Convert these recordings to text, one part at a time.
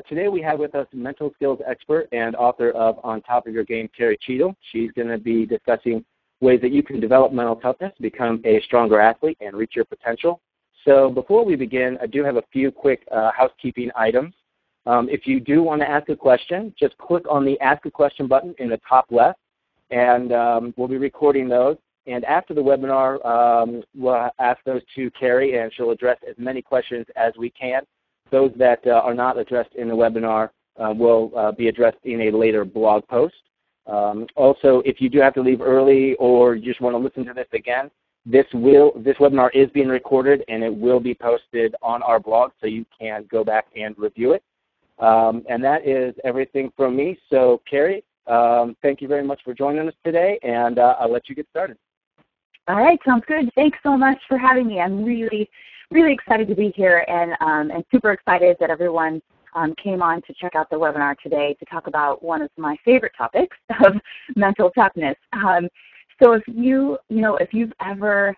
Today we have with us mental skills expert and author of On Top of Your Game, Carrie Cheadle. She's going to be discussing ways that you can develop mental toughness, become a stronger athlete, and reach your potential. So before we begin, I do have a few quick housekeeping items. If you do want to ask a question, just click on the Ask a Question button in the top left, and we'll be recording those. And after the webinar, we'll ask those to Carrie, and she'll address as many questions as we can. Those that are not addressed in the webinar will be addressed in a later blog post. Also, if you do have to leave early or you just want to listen to this again, this webinar is being recorded and it will be posted on our blog, so you can go back and review it. And that is everything from me. So, Carrie, thank you very much for joining us today, and I'll let you get started. All right, sounds good. Thanks so much for having me. I'm really excited to be here, and super excited that everyone came on to check out the webinar today to talk about one of my favorite topics of mental toughness. So if you've ever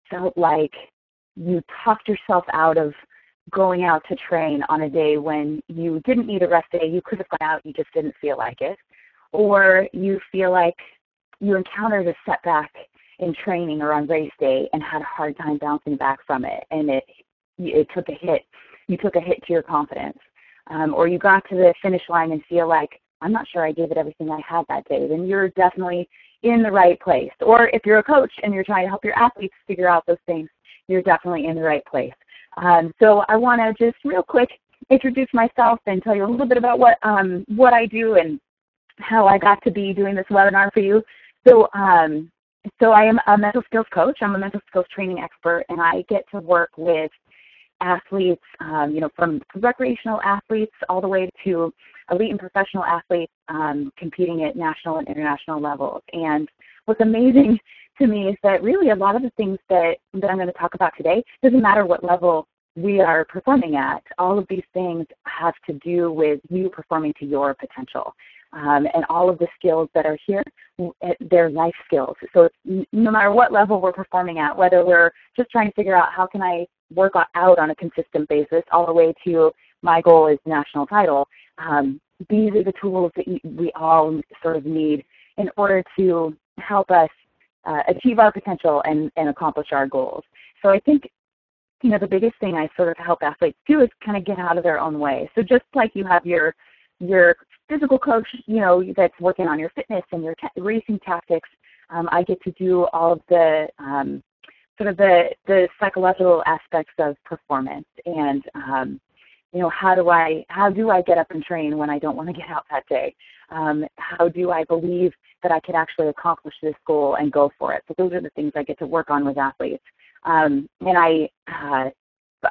felt like you talked yourself out of going out to train on a day when you didn't need a rest day, you could have gone out, you just didn't feel like it, or you feel like you encountered a setback in training or on race day and had a hard time bouncing back from it, and it took a hit. You took a hit to your confidence. Or you got to the finish line and feel like, I'm not sure I gave it everything I had that day, then you're definitely in the right place. Or if you're a coach and you're trying to help your athletes figure out those things, you're definitely in the right place. So I want to just real quick introduce myself and tell you a little bit about what I do and how I got to be doing this webinar for you. So I am a mental skills coach. I'm a mental skills training expert, and I get to work with athletes, from recreational athletes all the way to elite and professional athletes competing at national and international levels. And what's amazing to me is that really a lot of the things that I'm going to talk about today, doesn't matter what level we are performing at, all of these things have to do with you performing to your potential. And all of the skills that are here, they're life skills. So no matter what level we're performing at, whether we're just trying to figure out how can I work out on a consistent basis, all the way to my goal is national title, these are the tools that we all sort of need in order to help us achieve our potential and accomplish our goals. So I think, the biggest thing I sort of help athletes do is kind of get out of their own way. So just like you have your physical coach, that's working on your fitness and your racing tactics, I get to do all of the sort of the psychological aspects of performance and how do I get up and train when I don't want to get out that day? How do I believe that I could actually accomplish this goal and go for it? So those are the things I get to work on with athletes. And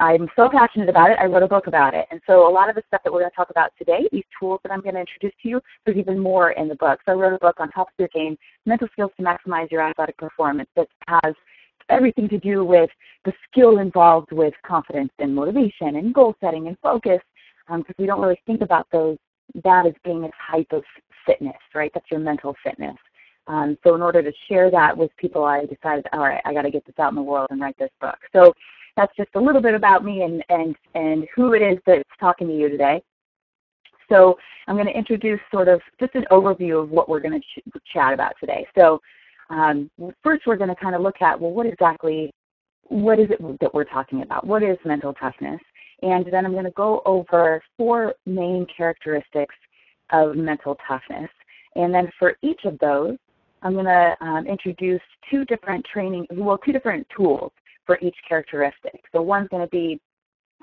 I'm so passionate about it, I wrote a book about it. And so a lot of the stuff that we're going to talk about today, these tools that I'm going to introduce to you, there's even more in the book. So I wrote a book on Top of Your Game, Mental Skills to Maximize Your Athletic Performance, that has everything to do with the skill involved with confidence and motivation and goal setting and focus, because we don't really think about that as being a type of fitness, right? That's your mental fitness. So in order to share that with people, I decided, all right, I got to get this out in the world and write this book. So that's just a little bit about me and who it is that's talking to you today. So I'm going to introduce sort of just an overview of what we're going to chat about today. So first we're going to kind of look at, well, what is it that we're talking about? What is mental toughness? And then I'm going to go over 4 main characteristics of mental toughness. And then for each of those, I'm going to introduce 2 different tools for each characteristic. So one's going to be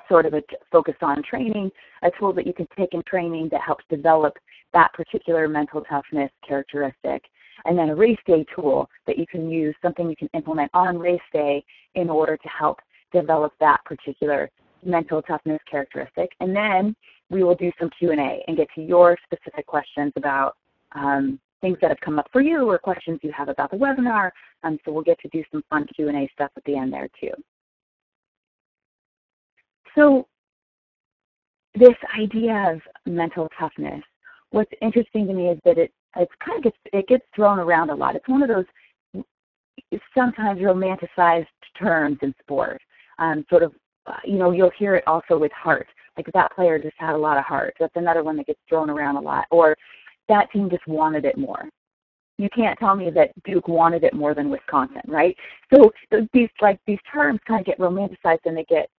sort of a focus on training, a tool that you can take in training that helps develop that particular mental toughness characteristic. And then a race day tool that you can use, something you can implement on race day in order to help develop that particular mental toughness characteristic. And then we will do some Q&A and get to your specific questions about things that have come up for you or questions you have about the webinar. So we'll get to do some fun Q&A stuff at the end there too. So this idea of mental toughness, what's interesting to me is that it gets thrown around a lot. It's one of those sometimes romanticized terms in sport. You'll hear it also with heart. like that player just had a lot of heart. That's another one that gets thrown around a lot. Or that team just wanted it more. You can't tell me that Duke wanted it more than Wisconsin, right? So these terms kind of get romanticized and they get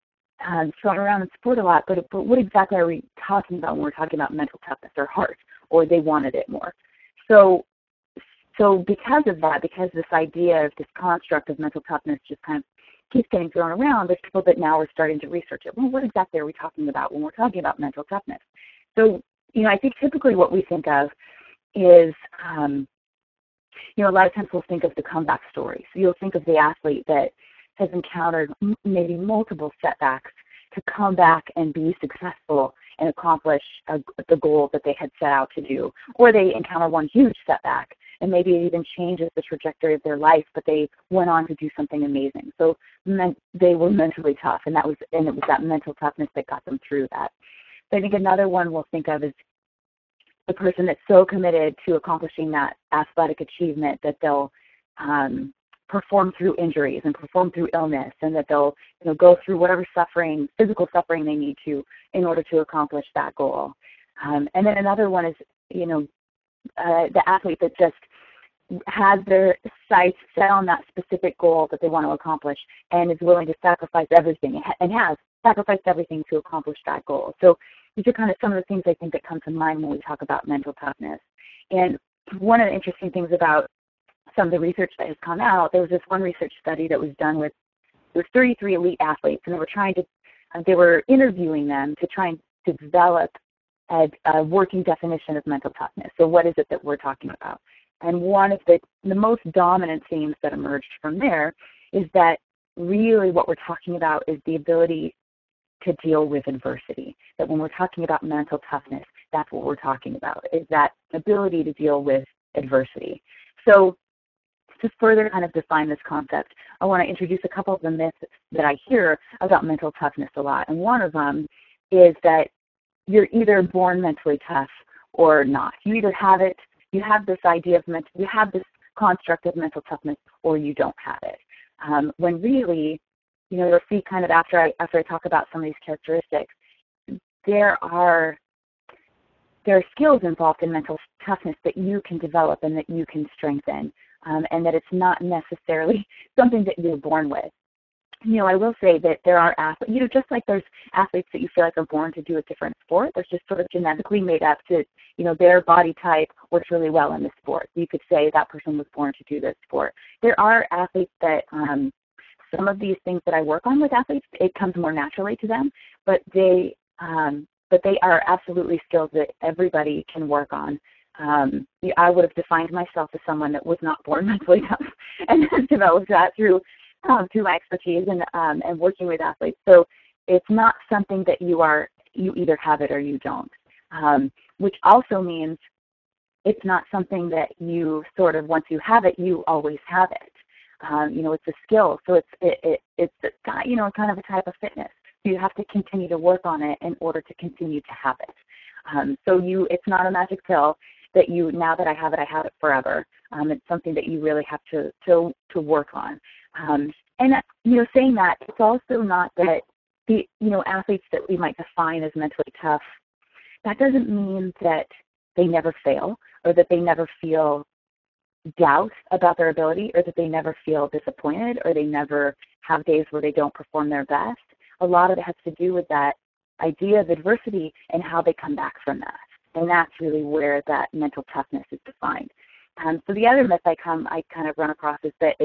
thrown around in sport a lot. But what exactly are we talking about when we're talking about mental toughness or heart, or they wanted it more? So because of that, because this idea of this construct of mental toughness just kind of keeps getting thrown around, there's people that now are starting to research it. Well, what exactly are we talking about when we're talking about mental toughness? So, I think typically what we think of is, a lot of times we'll think of the comeback story. So you'll think of the athlete that has encountered maybe multiple setbacks to come back and be successful and accomplish the goal that they had set out to do. Or they encounter one huge setback, and maybe it even changes the trajectory of their life, but they went on to do something amazing. So they were mentally tough, and it was that mental toughness that got them through that. So I think another one we'll think of is the person that's so committed to accomplishing that athletic achievement that they'll perform through injuries and perform through illness, and that they'll go through whatever suffering, physical suffering they need to in order to accomplish that goal. And then another one is, the athlete that just has their sights set on that specific goal that they want to accomplish and is willing to sacrifice everything and has sacrificed everything to accomplish that goal. So these are kind of some of the things I think that come to mind when we talk about mental toughness. And one of the interesting things about some of the research that has come out, there was this one research study that was done with 33 elite athletes, and they were interviewing them to try and to develop a working definition of mental toughness. So what is it that we're talking about? And one of the most dominant themes that emerged from there is that really what we're talking about is the ability to deal with adversity. That when we're talking about mental toughness, that's what we're talking about, is that ability to deal with adversity. So to further kind of define this concept, I want to introduce a couple of the myths that I hear about mental toughness a lot. And one of them is that you're either born mentally tough or not. You either have it, you have this idea of you have this construct of mental toughness, or you don't have it. When really, you'll see kind of after I talk about some of these characteristics, there are skills involved in mental toughness that you can develop and that you can strengthen, and that it's not necessarily something that you're born with. I will say that there are athletes, just like there's athletes that you feel like are born to do a different sport, there's just sort of genetically made up to, their body type works really well in this sport. You could say that person was born to do this sport. There are athletes that, some of these things that I work on with athletes, it comes more naturally to them, but they are absolutely skills that everybody can work on. I would have defined myself as someone that was not born mentally tough, and developed that through my expertise and working with athletes. So it's not something that you either have it or you don't, which also means it's not something that you sort of, once you have it, you always have it. It's a skill, so it's kind of a type of fitness. You have to continue to work on it in order to continue to have it. It's not a magic pill that now that I have it forever. It's something that you really have to work on. And saying that, it's also not that the athletes that we might define as mentally tough, that doesn't mean that they never fail, or that they never feel doubt about their ability, or that they never feel disappointed, or they never have days where they don't perform their best. A lot of it has to do with that idea of adversity and how they come back from that. And that's really where that mental toughness is defined. So the other myth I kind of run across is that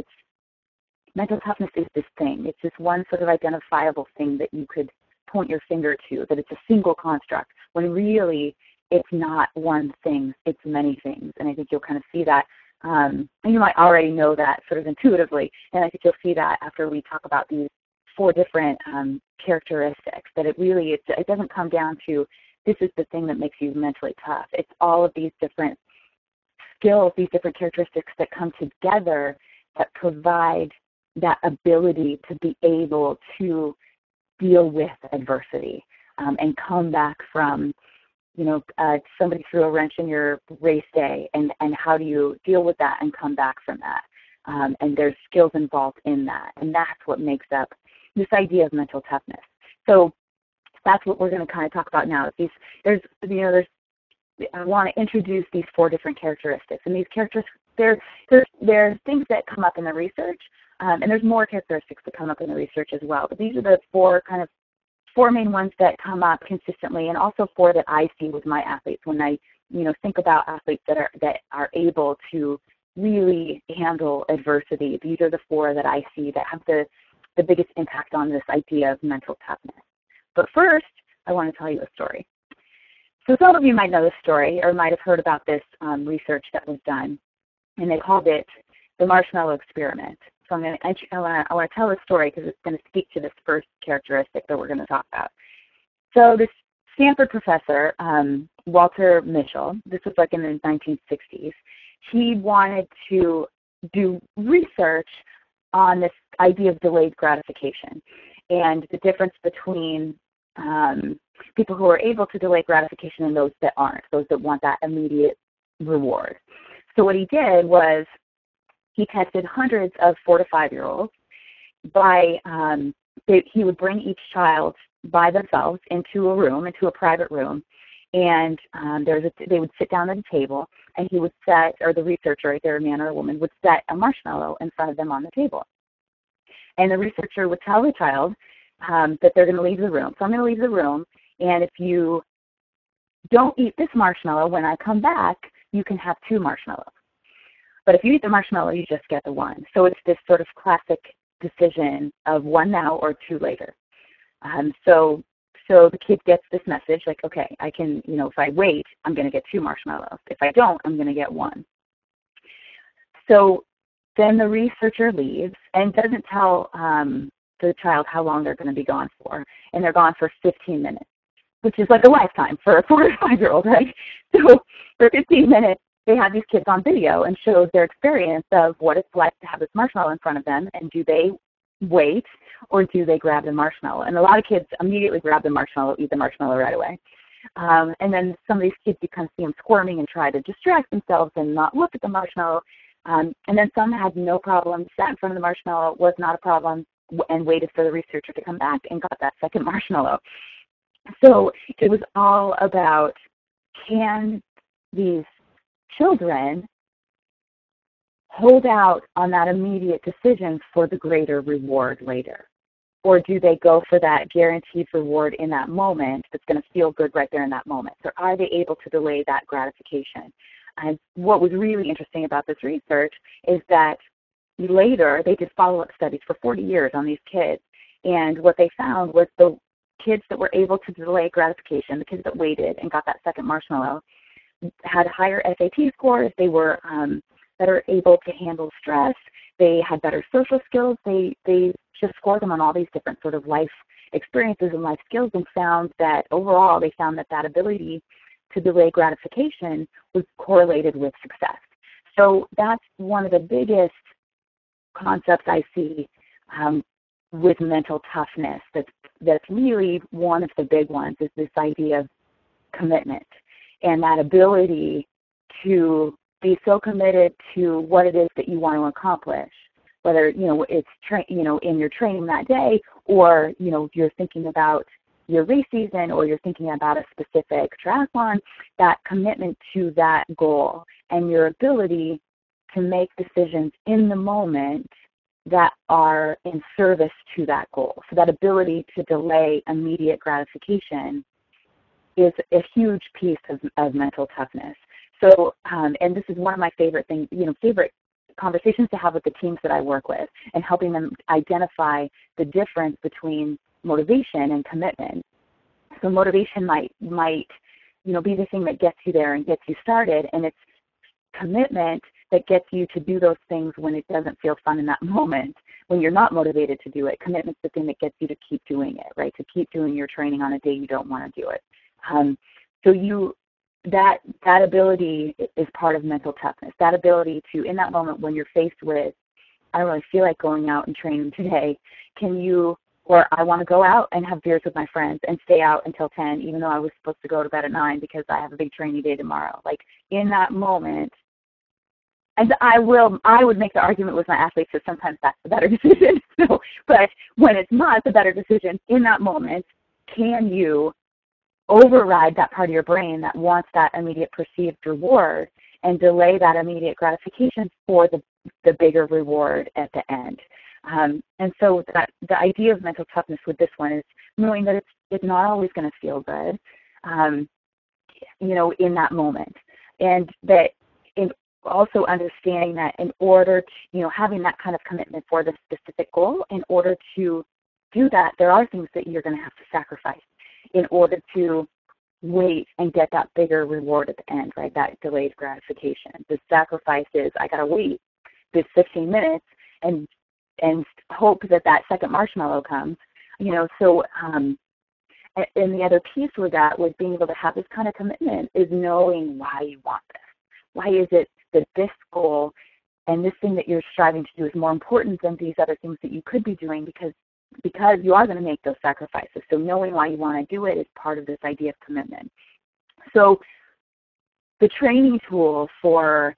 mental toughness is this thing. It's this one sort of identifiable thing that you could point your finger to, that it's a single construct, when really it's not one thing, it's many things. And I think you'll kind of see that. And you might already know that sort of intuitively, and I think you'll see that after we talk about these 4 different characteristics, that it doesn't come down to this is the thing that makes you mentally tough. It's all of these different skills, these different characteristics that come together that provide that ability to be able to deal with adversity and come back from, somebody threw a wrench in your race day, and how do you deal with that and come back from that? And there's skills involved in that, and that's what makes up this idea of mental toughness. So that's what we're going to kind of talk about now. I want to introduce these 4 different characteristics, and these characteristics, they're things that come up in the research, and there's more characteristics that come up in the research as well. But these are the 4 main ones that come up consistently, and also 4 that I see with my athletes when I think about athletes that are able to really handle adversity. These are the 4 that I see that have the biggest impact on this idea of mental toughness. But first, I want to tell you a story. So some of you might know this story or might have heard about this research that was done, and they called it the marshmallow experiment. So I want to tell this story because it's going to speak to this first characteristic that we're going to talk about. So this Stanford professor, Walter Mischel, this was like in the 1960s, he wanted to do research on this idea of delayed gratification and the difference between people who are able to delay gratification and those that aren't, those that want that immediate reward. So what he did was he tested hundreds of 4 to 5-year-olds by, he would bring each child by themselves into a private room, and they would sit down at a table, and he would set, or the researcher, right there, a man or a woman, would set a marshmallow in front of them on the table. And the researcher would tell the child that they're going to leave the room. So I'm going to leave the room, and if you don't eat this marshmallow, when I come back, you can have 2 marshmallows. But if you eat the marshmallow, you just get the 1. So it's this sort of classic decision of 1 now or 2 later. So the kid gets this message like, okay, I can, if I wait, I'm going to get 2 marshmallows. If I don't, I'm going to get 1. So then the researcher leaves and doesn't tell the child how long they're going to be gone for, and they're gone for 15 minutes, which is like a lifetime for a 4 or 5-year-old, right? So for 15 minutes, they have these kids on video and shows their experience of what it's like to have this marshmallow in front of them, and do they wait or do they grab the marshmallow? And a lot of kids immediately grab the marshmallow, eat the marshmallow right away. And then some of these kids, you kind of see them squirming and try to distract themselves and not look at the marshmallow. And then some had no problem, sat in front of the marshmallow, was not a problem, and waited for the researcher to come back and got that second marshmallow. So it was all about, can these children hold out on that immediate decision for the greater reward later? Or do they go for that guaranteed reward in that moment that's going to feel good right there in that moment? So are they able to delay that gratification? And what was really interesting about this research is that later they did follow-up studies for 40 years on these kids, and what they found was the kids that were able to delay gratification, the kids that waited and got that second marshmallow, had higher SAT scores. They were better able to handle stress. They had better social skills. They just scored them on all these different sort of life experiences and life skills, and found that overall they found that ability to delay gratification was correlated with success. So that's one of the biggest concepts I see with mental toughness. That's really one of the big ones, is this idea of commitment and that ability to be so committed to what it is that you want to accomplish, whether it's in your training that day, or you're thinking about your race season, or you're thinking about a specific triathlon. That commitment to that goal and your ability to make decisions in the moment that are in service to that goal. So that ability to delay immediate gratification is a huge piece of mental toughness. So, and this is one of my favorite things, favorite conversations to have with the teams that I work with, and helping them identify the difference between motivation and commitment. So motivation might be the thing that gets you there and gets you started, and it's commitment that gets you to do those things when it doesn't feel fun in that moment, when you're not motivated to do it. Commitment's the thing that gets you to keep doing it, right? To keep doing your training on a day you don't want to do it. So that ability is part of mental toughness. That ability to, in that moment when you're faced with, I don't really feel like going out and training today, or I want to go out and have beers with my friends and stay out until 10, even though I was supposed to go to bed at 9 because I have a big training day tomorrow. Like, in that moment, and I would make the argument with my athletes that sometimes that's the better decision. But when it's not the better decision, in that moment, can you override that part of your brain that wants that immediate perceived reward and delay that immediate gratification for the bigger reward at the end? And so the idea of mental toughness with this one is knowing that it's not always going to feel good, in that moment. And that also understanding that in order to, having that kind of commitment for the specific goal, in order to do that, there are things that you're going to have to sacrifice in order to wait and get that bigger reward at the end, right? That delayed gratification. The sacrifice is I got to wait this 15 minutes and hope that second marshmallow comes, So, and the other piece with that, with being able to have this kind of commitment, is knowing why you want this. Why is it that this goal and this thing that you're striving to do is more important than these other things that you could be doing, because you are going to make those sacrifices. So knowing why you want to do it is part of this idea of commitment. So the training tool for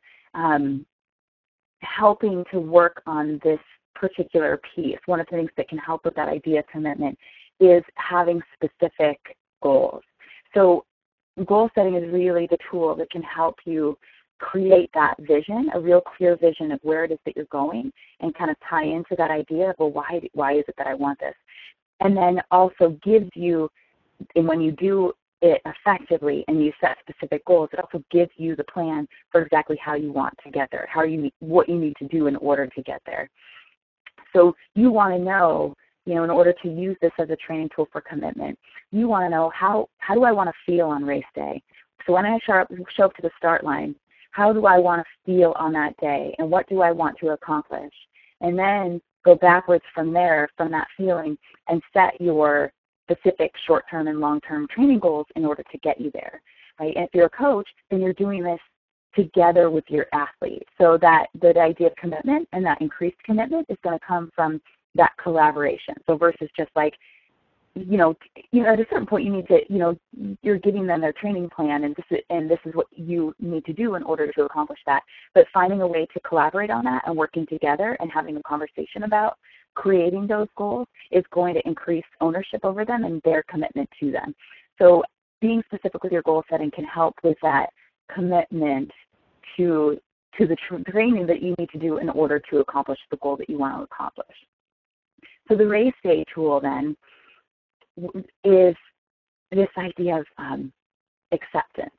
helping to work on this particular piece, one of the things that can help with that idea of commitment, is having specific goals. So goal setting is really the tool that can help you create that vision, a real clear vision of where it is that you're going, and kind of tie into that idea of, well, why is it that I want this? And then also gives you, and when you do it effectively and you set specific goals, it also gives you the plan for exactly how you want to get there, what you need to do in order to get there. So you want to know, in order to use this as a training tool for commitment, you want to know how do I want to feel on race day? So when I show up to the start line, how do I want to feel on that day, and what do I want to accomplish? And then go backwards from there, from that feeling, and set your specific short-term and long-term training goals in order to get you there, right? And if you're a coach, then you're doing this together with your athlete. So that the idea of commitment and that increased commitment is going to come from that collaboration. So versus just like, at a certain point you need to, you're giving them their training plan, and this is what you need to do in order to accomplish that. But finding a way to collaborate on that and working together and having a conversation about creating those goals is going to increase ownership over them and their commitment to them. So being specific with your goal setting can help with that commitment to the training that you need to do in order to accomplish the goal that you want to accomplish. So the race day tool then is this idea of acceptance.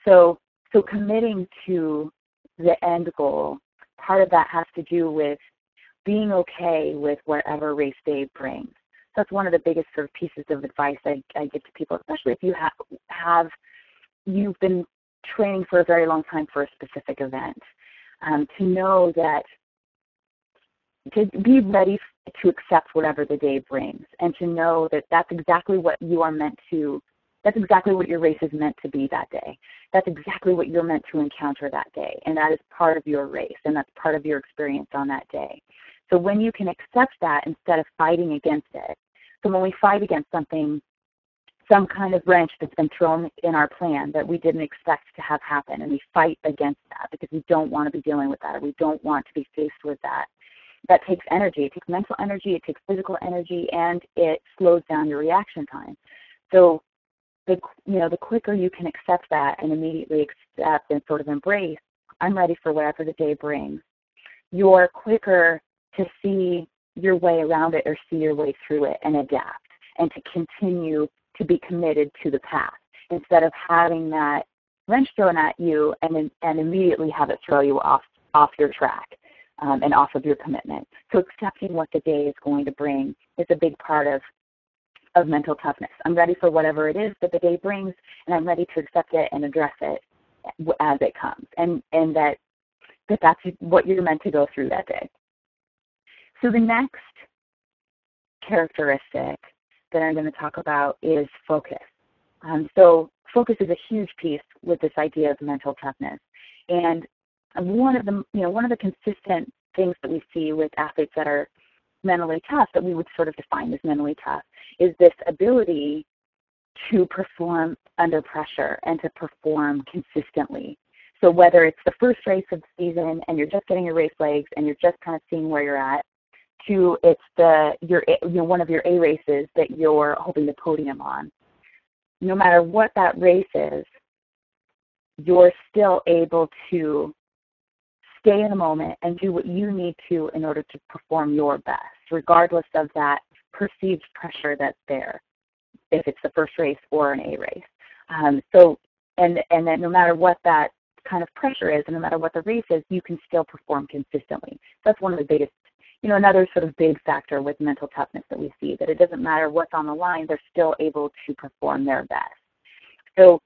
So committing to the end goal, part of that has to do with being okay with whatever race day brings. That's one of the biggest sort of pieces of advice I give to people, especially if you you've been training for a very long time for a specific event, to know that, to be ready to accept whatever the day brings, and to know that that's exactly what you are meant to, that's exactly what your race is meant to be that day. That's exactly what you're meant to encounter that day, and that is part of your race, and that's part of your experience on that day. So when you can accept that instead of fighting against it, so when we fight against something, some kind of wrench that's been thrown in our plan that we didn't expect to have happen, and we fight against that because we don't want to be dealing with that, or we don't want to be faced with that. That takes energy. It takes mental energy, it takes physical energy, and it slows down your reaction time. So the quicker you can accept that and immediately accept and sort of embrace, I'm ready for whatever the day brings, you're quicker to see your way around it or see your way through it and adapt, and to continue to be committed to the path instead of having that wrench thrown at you and immediately have it throw you off your track. And off of your commitment. So accepting what the day is going to bring is a big part of mental toughness. I'm ready for whatever it is that the day brings, and I'm ready to accept it and address it as it comes, and that's what you're meant to go through that day. So the next characteristic that I'm going to talk about is focus. So focus is a huge piece with this idea of mental toughness, and one of the consistent things that we see with athletes that are mentally tough, that we would sort of define as mentally tough, is this ability to perform under pressure and to perform consistently. So whether it's the first race of the season and you're just getting your race legs and you're just kind of seeing where you're at, it's one of your A races that you're hoping to podium on. No matter what that race is, you're still able to stay in the moment and do what you need to in order to perform your best, regardless of that perceived pressure that's there, if it's the first race or an A race. And that no matter what that kind of pressure is, and no matter what the race is, you can still perform consistently. That's one of the biggest, another sort of big factor with mental toughness that we see, that it doesn't matter what's on the line, they're still able to perform their best. So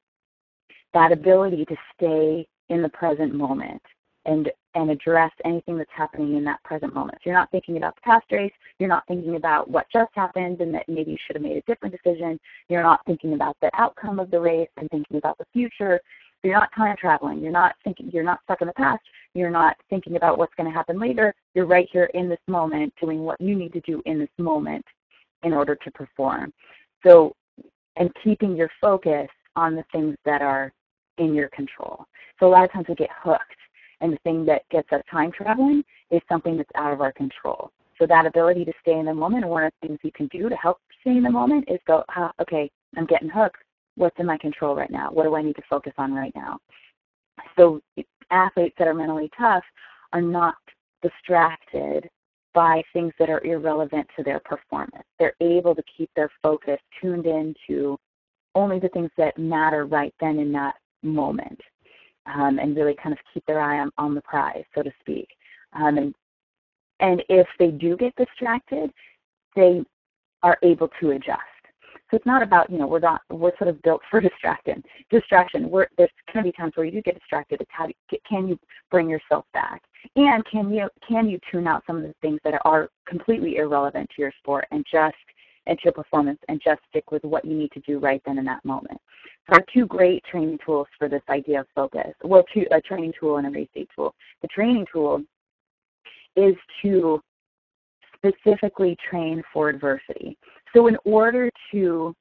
that ability to stay in the present moment and address anything that's happening in that present moment. So you're not thinking about the past race, you're not thinking about what just happened and that maybe you should have made a different decision, you're not thinking about the outcome of the race and thinking about the future. You're not time traveling, you're not stuck in the past, you're not thinking about what's going to happen later. You're right here in this moment doing what you need to do in this moment in order to perform. So, and keeping your focus on the things that are in your control. So a lot of times we get hooked, and the thing that gets us time traveling is something that's out of our control. So that ability to stay in the moment, and one of the things you can do to help stay in the moment is go, okay, I'm getting hooked. What's in my control right now? What do I need to focus on right now? So athletes that are mentally tough are not distracted by things that are irrelevant to their performance. They're able to keep their focus tuned into only the things that matter right then in that moment, and really kind of keep their eye on the prize, so to speak. And if they do get distracted, they are able to adjust. So it's not about, we're sort of built for distraction. There's going to be times where you do get distracted. It's can you bring yourself back? And can you tune out some of the things that are completely irrelevant to your sport and to your performance, and just stick with what you need to do right then in that moment. So there are two great training tools for this idea of focus. Well, a training tool and a race day tool. The training tool is to specifically train for adversity. So in order to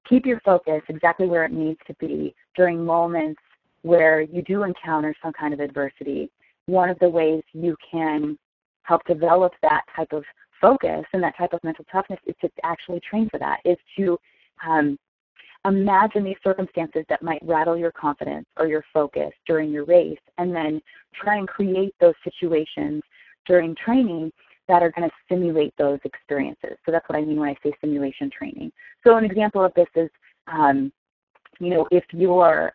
keep your focus exactly where it needs to be during moments where you do encounter some kind of adversity, one of the ways you can help develop that type of focus and that type of mental toughness is to actually train for that, is to imagine these circumstances that might rattle your confidence or your focus during your race, and then try and create those situations during training that are going to simulate those experiences. So that's what I mean when I say simulation training. So an example of this is, if you are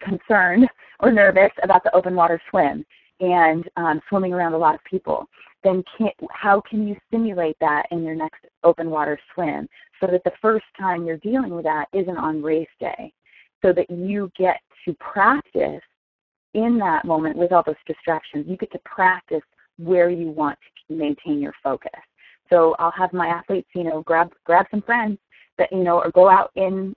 concerned or nervous about the open water swim and swimming around a lot of people, then how can you simulate that in your next open water swim so that the first time you're dealing with that isn't on race day, so that you get to practice in that moment with all those distractions. You get to practice where you want to maintain your focus. So I'll have my athletes, grab some friends that, or go out in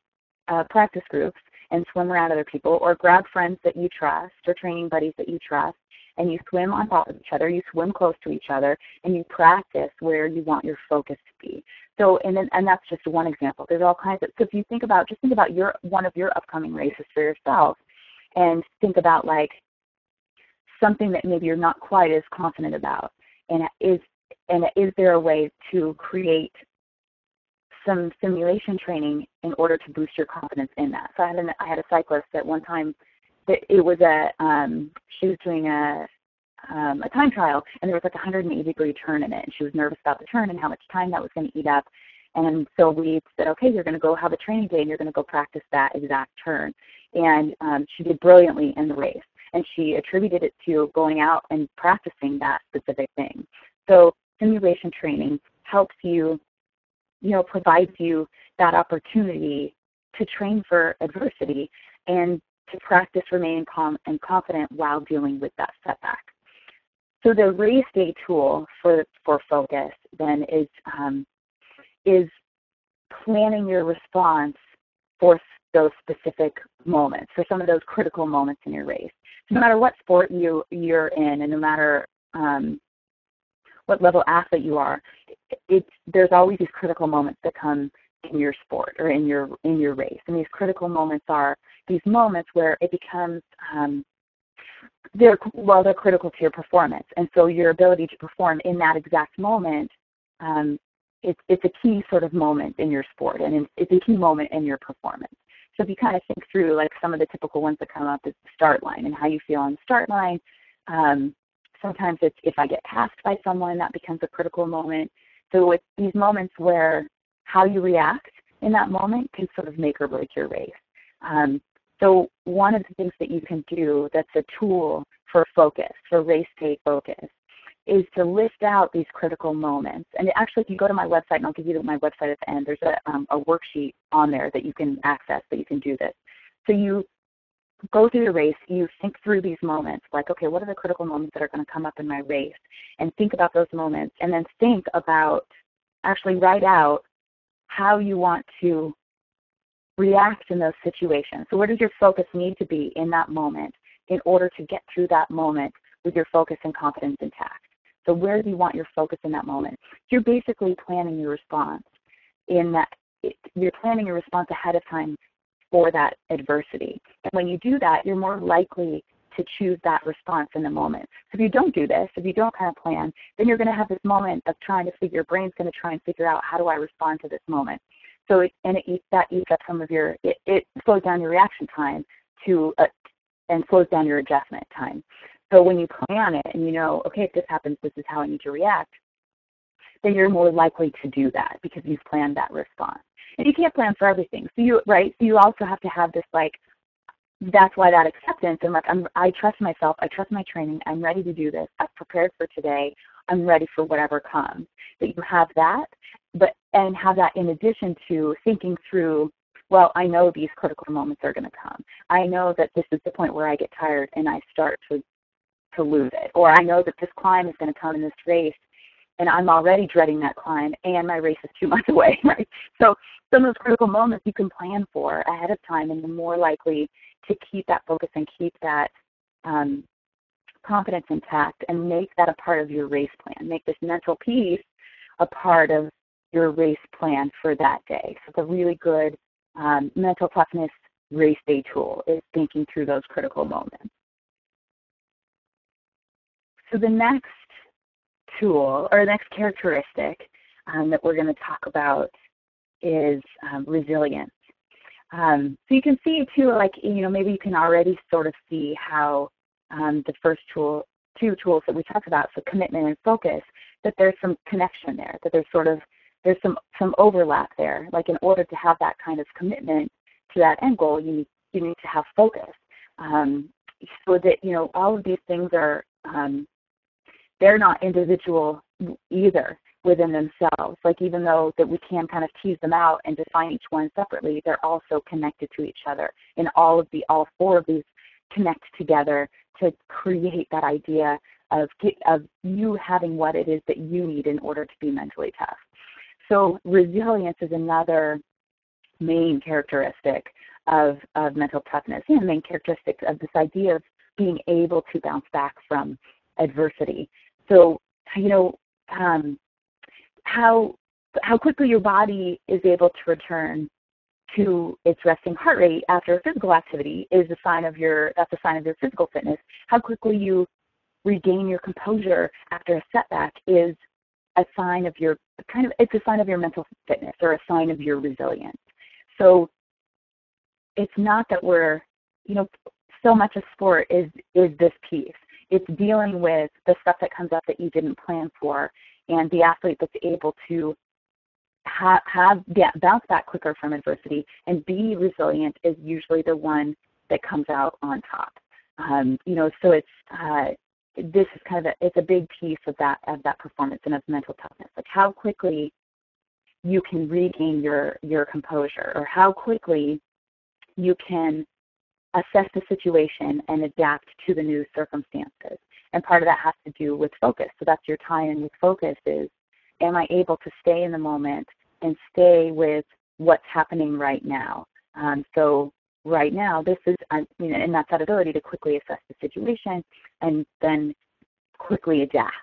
practice groups and swim around other people, or grab friends that you trust or training buddies that you trust, and you swim on top of each other, you swim close to each other, and you practice where you want your focus to be. So, and that's just one example. There's all kinds of, so if you think about one of your upcoming races for yourself, and think about like something that maybe you're not quite as confident about, and is there a way to create some simulation training in order to boost your confidence in that? So I had a cyclist at one time that it was she was doing a time trial, and there was like a 180-degree turn in it, and she was nervous about the turn and how much time that was going to eat up. And so we said, okay, you're going to go have a training day, and you're going to go practice that exact turn. And she did brilliantly in the race, and she attributed it to going out and practicing that specific thing. So simulation training helps you, provides you that opportunity to train for adversity and to practice remaining calm and confident while dealing with that setback. So the race day tool for focus then is planning your response for those specific moments, for some of those critical moments in your race. So no matter what sport you're in, and no matter what level athlete you are, there's always these critical moments that come in your sport or in your race. And these critical moments are these moments where it becomes they're critical to your performance. And so your ability to perform in that exact moment, it's a key sort of moment in your sport, and it's a key moment in your performance. So if you kind of think through, like, some of the typical ones that come up is the start line and how you feel on the start line. Sometimes it's if I get passed by someone, that becomes a critical moment. So it's these moments where how you react in that moment can sort of make or break your race. So one of the things that you can do that's a tool for focus, for race day focus, is to list out these critical moments. And actually, if you go to my website, and I'll give you my website at the end, there's a worksheet on there that you can access that you can do this. So you go through the race, you think through these moments, like, okay, what are the critical moments that are going to come up in my race? And think about those moments, and then think about, actually write out how you want to react in those situations. So where does your focus need to be in that moment in order to get through that moment with your focus and confidence intact? So where do you want your focus in that moment? You're basically planning your response in that. You're planning your response ahead of time for that adversity. And when you do that, you're more likely to choose that response in the moment. So if you don't do this, if you don't kind of plan, then you're going to have this moment of trying to figure, your brain's going to try and figure out, how do I respond to this moment? So it eats up some of your, it slows down your reaction time and slows down your adjustment time. So when you plan it and you know, okay, if this happens, this is how I need to react, then you're more likely to do that because you've planned that response. And you can't plan for everything. So you also have to have this, like, that's why that acceptance and, like, I trust myself, I trust my training, I'm ready to do this, I've prepared for today, I'm ready for whatever comes. That you have that, and have that in addition to thinking through, well, I know these critical moments are going to come. I know that this is the point where I get tired and I start to lose it. Or I know that this climb is going to come in this race and I'm already dreading that climb and my race is 2 months away, right? So some of those critical moments you can plan for ahead of time, and you're more likely to keep that focus and keep that confidence intact and make that a part of your race plan. Make this mental piece a part of your race plan for that day. So it's a really good mental toughness race day tool is thinking through those critical moments. So the next tool, or next characteristic that we're going to talk about is resilience. So you can see too, like, maybe you can already sort of see how the first two tools that we talked about, so commitment and focus, that there's some connection there, that there's some overlap there. Like, in order to have that kind of commitment to that end goal, you need to have focus. So that, all of these things are, they're not individual either within themselves. Like, even though that we can kind of tease them out and define each one separately, they're also connected to each other. And all four of these connect together to create that idea of you having what it is that you need in order to be mentally tough. So resilience is another main characteristic of mental toughness, and main characteristic of this idea of being able to bounce back from adversity. So, how quickly your body is able to return to its resting heart rate after a physical activity is a sign of your physical fitness. How quickly you regain your composure after a setback is a sign of your it's a sign of your mental fitness, or a sign of your resilience. So it's not that we're, so much of sport is this piece. It's dealing with the stuff that comes up that you didn't plan for, and the athlete that's able to bounce back quicker from adversity and be resilient is usually the one that comes out on top. So it's this is it's a big piece of that performance and of mental toughness. Like, how quickly you can regain your composure, or how quickly you can assess the situation and adapt to the new circumstances. And part of that has to do with focus. So that's your tie-in with focus is, am I able to stay in the moment and stay with what's happening right now? So right now, this is, and that's that ability to quickly assess the situation and then quickly adapt,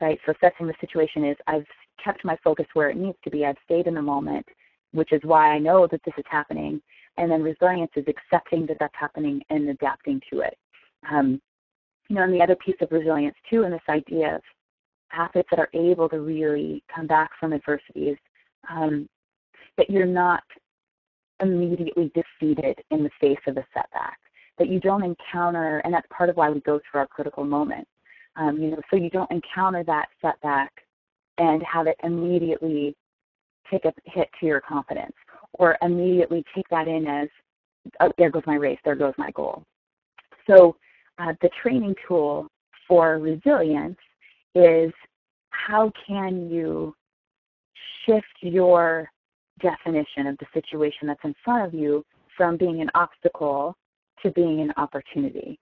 right? So assessing the situation is, I've kept my focus where it needs to be. I've stayed in the moment, which is why I know that this is happening. And then resilience is accepting that that's happening and adapting to it. And the other piece of resilience too, and this idea of athletes that are able to really come back from adversity is that you're not immediately defeated in the face of a setback, that you don't encounter, and that's part of why we go through our critical moment, so you don't encounter that setback and have it immediately take a hit to your confidence, or immediately take that in as, oh, there goes my race, there goes my goal. So the training tool for resilience is, how can you shift your definition of the situation that's in front of you from being an obstacle to being an opportunity?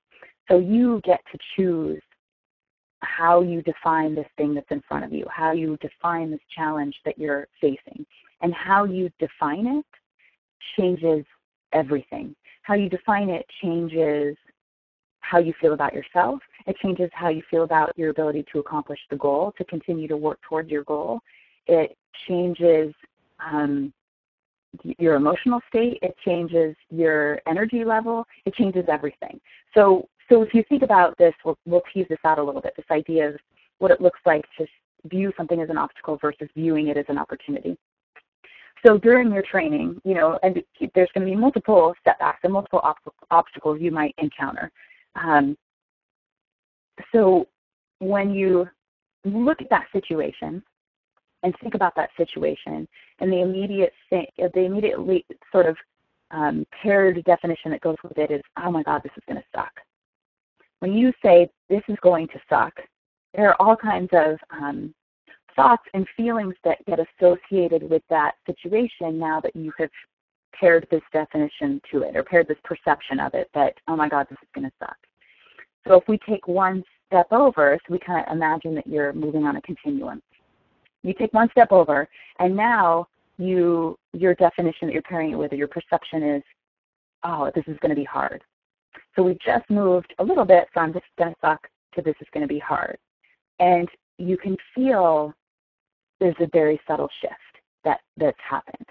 So you get to choose how you define this thing that's in front of you, how you define this challenge that you're facing. And how you define it changes everything. How you define it changes how you feel about yourself. It changes how you feel about your ability to accomplish the goal, to continue to work towards your goal. It changes your emotional state. It changes your energy level. It changes everything. So if you think about this, we'll tease this out a little bit, this idea of what it looks like to view something as an obstacle versus viewing it as an opportunity. So during your training, and there's going to be multiple setbacks and multiple obstacles you might encounter. So when you look at that situation and think about that situation, and the immediately sort of paired definition that goes with it is, oh my God, this is going to suck. When you say this is going to suck, there are all kinds of thoughts and feelings that get associated with that situation now that you have paired this definition to it, or paired this perception of it, that, oh my God, this is going to suck. So if we take one step over, so we kind of imagine that you're moving on a continuum. You take one step over, and now your definition that you're pairing it with, or your perception is, oh, this is going to be hard. So we just moved a little bit from this is going to suck to this is going to be hard. And you can feel there's a very subtle shift that's happened.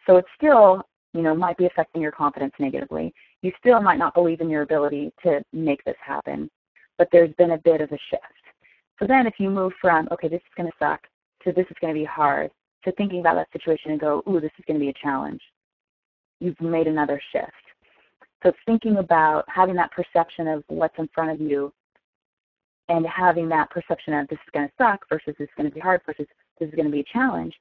So it still, might be affecting your confidence negatively. You still might not believe in your ability to make this happen, but there's been a bit of a shift. So then if you move from, okay, this is going to suck, to this is going to be hard, to thinking about that situation and go, ooh, this is going to be a challenge, you've made another shift. So thinking about having that perception of what's in front of you, and having that perception of this is going to suck versus this is going to be hard versus this is going to be a challenge,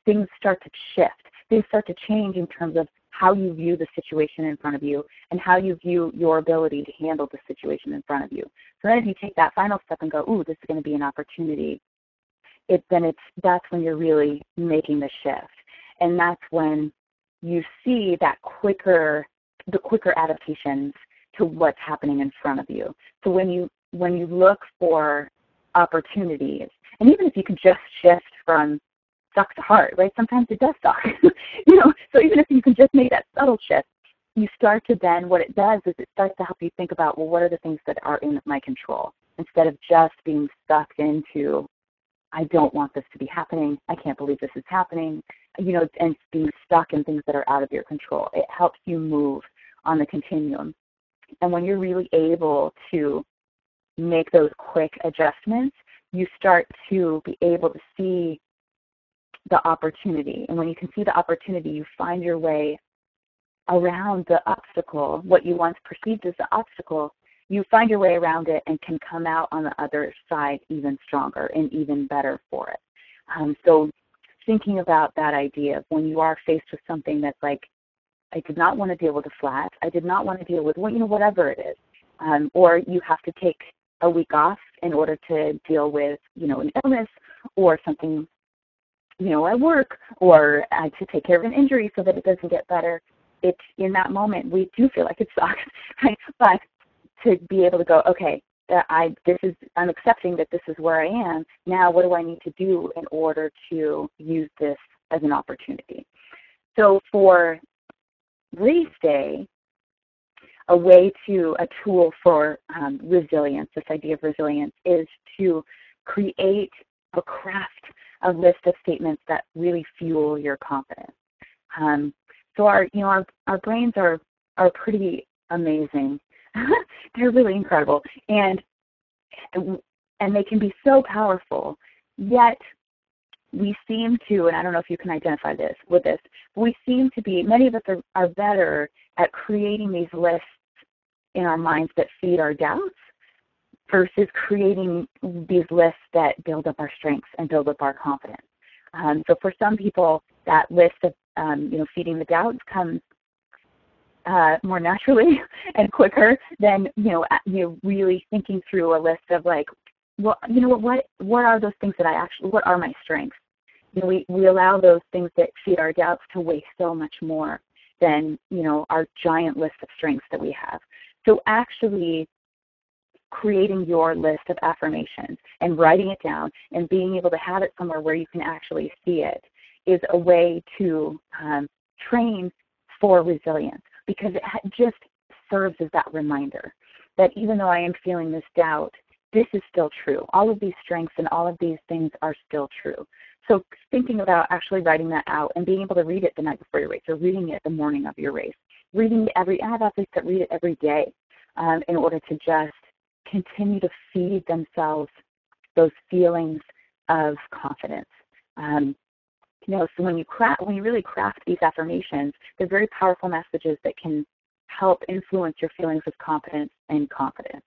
things start to shift. Things start to change in terms of how you view the situation in front of you and how you view your ability to handle the situation in front of you. So then if you take that final step and go, ooh, this is going to be an opportunity, that's when you're really making the shift. And that's when you see the quicker adaptations to what's happening in front of you. So when you look for opportunities, and even if you can just shift from suck to hard, right? Sometimes it does suck, So even if you can just make that subtle shift, you start to then, what it does is it starts to help you think about, well, what are the things that are in my control? Instead of just being stuck into, I don't want this to be happening, I can't believe this is happening, and being stuck in things that are out of your control. It helps you move on the continuum. And when you're really able to make those quick adjustments, you start to be able to see the opportunity. And when you can see the opportunity, you find your way around the obstacle, what you once perceived as the obstacle, you find your way around it and can come out on the other side even stronger and even better for it. So thinking about that idea of when you are faced with something that's like, I did not want to deal with a flat, I did not want to deal with, whatever it is, or you have to take a week off in order to deal with, an illness or something, at work, or to take care of an injury so that it doesn't get better. It's in that moment we do feel like it sucks, right? But to be able to go, okay, I'm accepting that this is where I am. Now, what do I need to do in order to use this as an opportunity? So for race day, a tool for resilience, this idea of resilience, is to craft a list of statements that really fuel your confidence. So our brains are pretty amazing. They're really incredible. And they can be so powerful, yet we seem to, and I don't know if you can identify this with this, but we seem to be, many of us are better at creating these lists in our minds that feed our doubts versus creating these lists that build up our strengths and build up our confidence. So for some people, that list of feeding the doubts comes more naturally and quicker than really thinking through a list of like, well, what are those things that what are my strengths? We allow those things that feed our doubts to weigh so much more than our giant list of strengths that we have. So actually creating your list of affirmations and writing it down and being able to have it somewhere where you can actually see it is a way to train for resilience, because it just serves as that reminder that even though I am feeling this doubt, this is still true. All of these strengths and all of these things are still true. So thinking about actually writing that out and being able to read it the night before your race or reading it the morning of your race, I have athletes that read it every day in order to just continue to feed themselves those feelings of confidence. So when you really craft these affirmations, they're very powerful messages that can help influence your feelings of competence and confidence.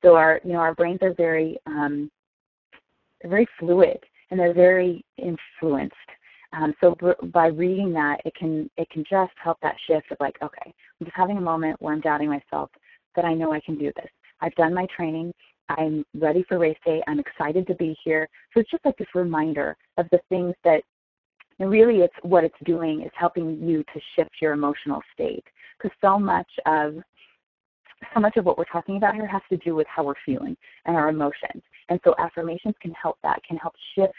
So our brains are very fluid and they're very influenced. So by reading that, it can just help that shift of like, okay, I'm just having a moment where I'm doubting myself, that I know I can do this. I've done my training. I'm ready for race day. I'm excited to be here. So it's just like this reminder of the things that, and really it's what it's doing is helping you to shift your emotional state. Because so much of what we're talking about here has to do with how we're feeling and our emotions. And so affirmations can help shift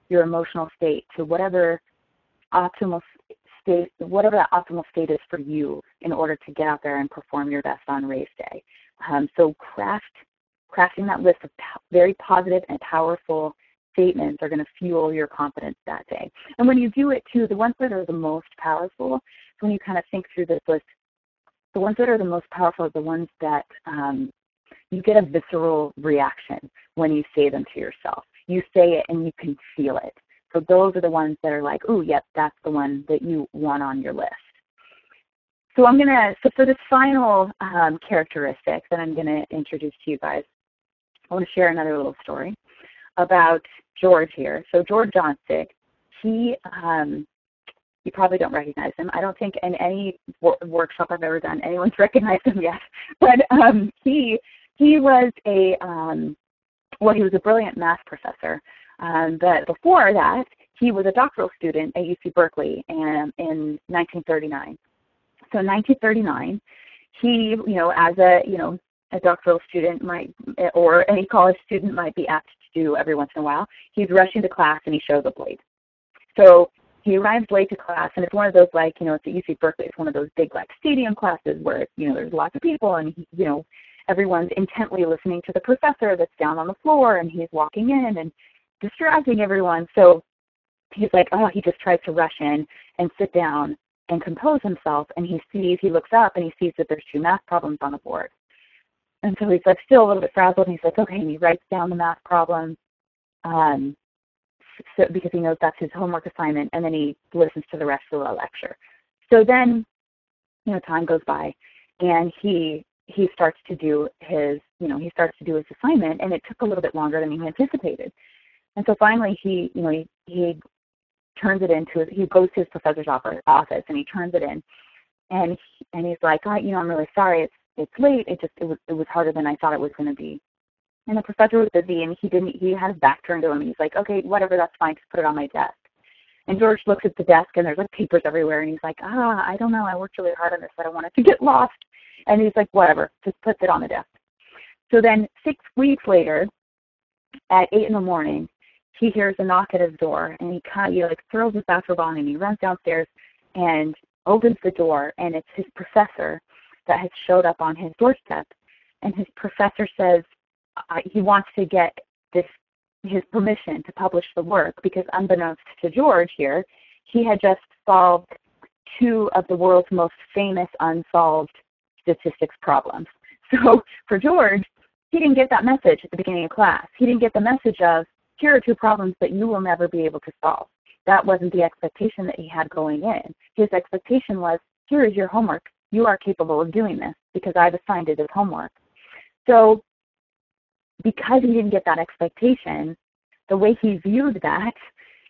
your emotional state to whatever that optimal state is for you in order to get out there and perform your best on race day. So crafting that list of very positive and powerful statements are going to fuel your confidence that day. And when you do it too, the ones that are the most powerful, when you kind of think through this list, the ones that are the most powerful are the ones that you get a visceral reaction when you say them to yourself. You say it and you can feel it. So those are the ones that are like, ooh, yep, that's the one that you want on your list. So for this final characteristic that I'm going to introduce to you guys, I want to share another little story about George here. So George Johnstig, you probably don't recognize him. I don't think in any workshop I've ever done anyone's recognized him yet. But he was he was a brilliant math professor. But before that, he was a doctoral student at UC Berkeley in 1939. So in 1939, he, as a doctoral student or any college student might be apt to do every once in a while, he's rushing to class and he shows up late. So he arrives late to class, and it's one of those it's at UC Berkeley, it's one of those big stadium classes where there's lots of people and everyone's intently listening to the professor that's down on the floor, and he's walking in and distracting everyone. So he's like, he just tries to rush in and sit down and compose himself, and he looks up and he sees that there's 2 math problems on the board. And so he's still a little bit frazzled, and he's like, okay, and he writes down the math problems because he knows that's his homework assignment, and then he listens to the rest of the lecture. So then, time goes by, and he starts to do his assignment, and it took a little bit longer than he anticipated. And so finally, he turns it into, he goes to his professor's office, and he turns it in, and he's like, I'm really sorry, it's late. It was harder than I thought it was going to be. And the professor was busy, and he had his back turned to him, and he's like, okay, whatever, that's fine, just put it on my desk. And George looks at the desk, and there's papers everywhere, and he's like, I don't know, I worked really hard on this, I don't want it to get lost. And he's like, whatever, just puts it on the desk. So then 6 weeks later, at 8 in the morning, he hears a knock at his door, and he throws his bathrobe on, and he runs downstairs and opens the door, and it's his professor that has showed up on his doorstep. And his professor says he wants to get his permission to publish the work, because unbeknownst to George here, he had just solved 2 of the world's most famous unsolved statistics problems. So for George, he didn't get that message at the beginning of class. He didn't get the message of, here are 2 problems that you will never be able to solve. That wasn't the expectation that he had going in. His expectation was, here is your homework. You are capable of doing this because I've assigned it as homework. So because he didn't get that expectation, the way he viewed that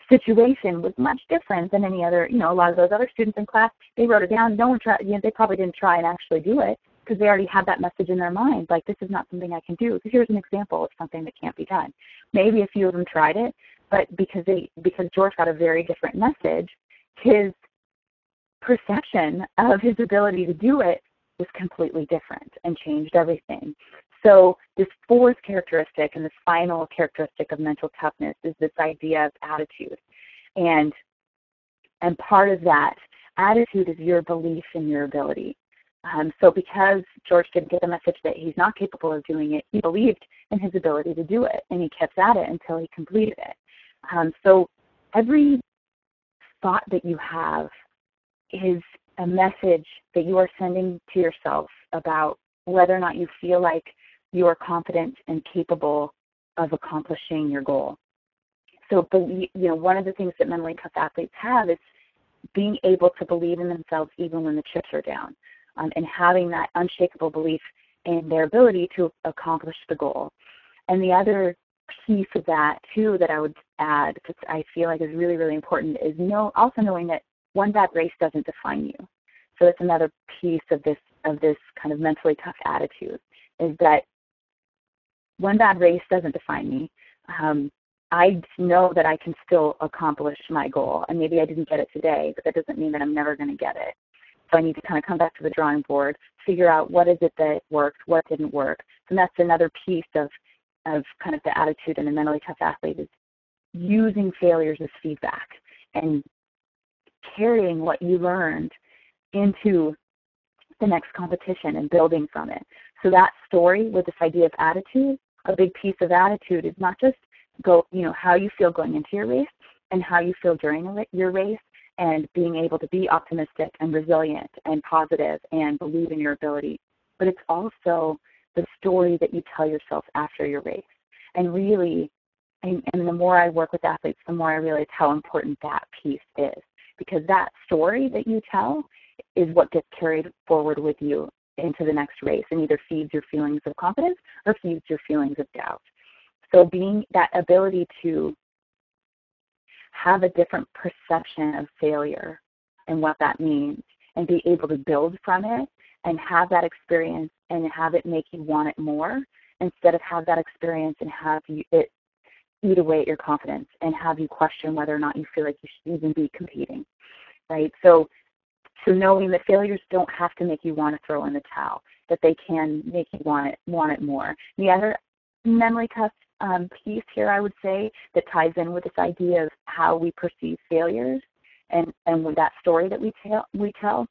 situation was much different than any other, a lot of those other students in class, they wrote it down. No one tried, they probably didn't try and actually do it because they already had that message in their mind, like, this is not something I can do. So here's an example of something that can't be done. Maybe a few of them tried it, but because George got a very different message, his perception of his ability to do it was completely different and changed everything. So this 4th characteristic and this final characteristic of mental toughness is this idea of attitude. And part of that attitude is your belief in your ability. So because George didn't get the message that he's not capable of doing it, he believed in his ability to do it, and he kept at it until he completed it. So every thought that you have is a message that you are sending to yourself about whether or not you feel like you are confident and capable of accomplishing your goal. So, one of the things that mentally tough athletes have is being able to believe in themselves even when the chips are down, and having that unshakable belief in their ability to accomplish the goal. And the other piece of that, too, that I would add, that I feel like is really, really important, is also knowing that one bad race doesn't define you. So that's another piece of this kind of mentally tough attitude, is that one bad race doesn't define me. I know that I can still accomplish my goal, and maybe I didn't get it today, but that doesn't mean that I'm never going to get it. So I need to kind of come back to the drawing board, figure out what is it that worked, what didn't work. And that's another piece of kind of the attitude in a mentally tough athlete, is using failures as feedback and carrying what you learned into the next competition and building from it. So that story with this idea of attitude, a big piece of attitude is not just how you feel going into your race and how you feel during your race, and being able to be optimistic and resilient and positive and believe in your ability, but it's also the story that you tell yourself after your race. And really, and the more I work with athletes, the more I realize how important that piece is, because that story that you tell is what gets carried forward with you into the next race and either feeds your feelings of confidence or feeds your feelings of doubt. So being that ability to have a different perception of failure and what that means, and be able to build from it and have that experience and have it make you want it more, instead of have that experience and have it eat away at your confidence and have you question whether or not you feel like you should even be competing, right? So knowing that failures don't have to make you want to throw in the towel, that they can make you want it more. The other mentally tough piece here, I would say, that ties in with this idea of how we perceive failures and with that story that we tell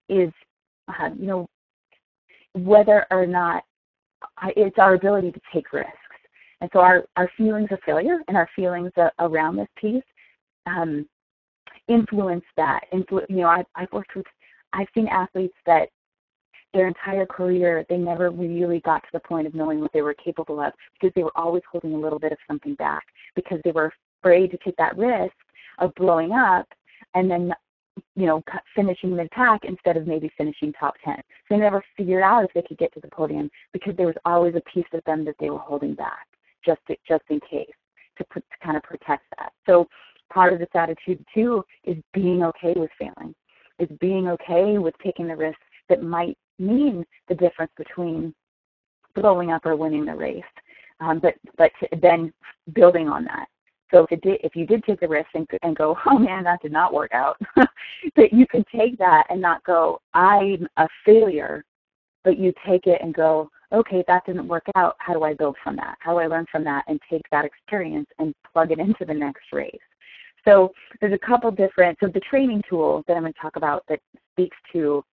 is, whether or not it's our ability to take risks. And so our feelings of failure and our feelings around this piece influence that. I've seen athletes that their entire career, they never really got to the point of knowing what they were capable of, because they were always holding a little bit of something back, because they were afraid to take that risk of blowing up and then, finishing mid-pack instead of maybe finishing top 10. So they never figured out if they could get to the podium, because there was always a piece of them that they were holding back, just in case, to kind of protect that. So part of this attitude, too, is being okay with failing, is being okay with taking the risks that might mean the difference between blowing up or winning the race, but then building on that. So if you did take the risk and go, oh man, that did not work out, that you can take that and not go, I'm a failure, but you take it and go, okay, that didn't work out. How do I build from that? How do I learn from that and take that experience and plug it into the next race? So there's a couple different, so the training tool that I'm going to talk about that speaks to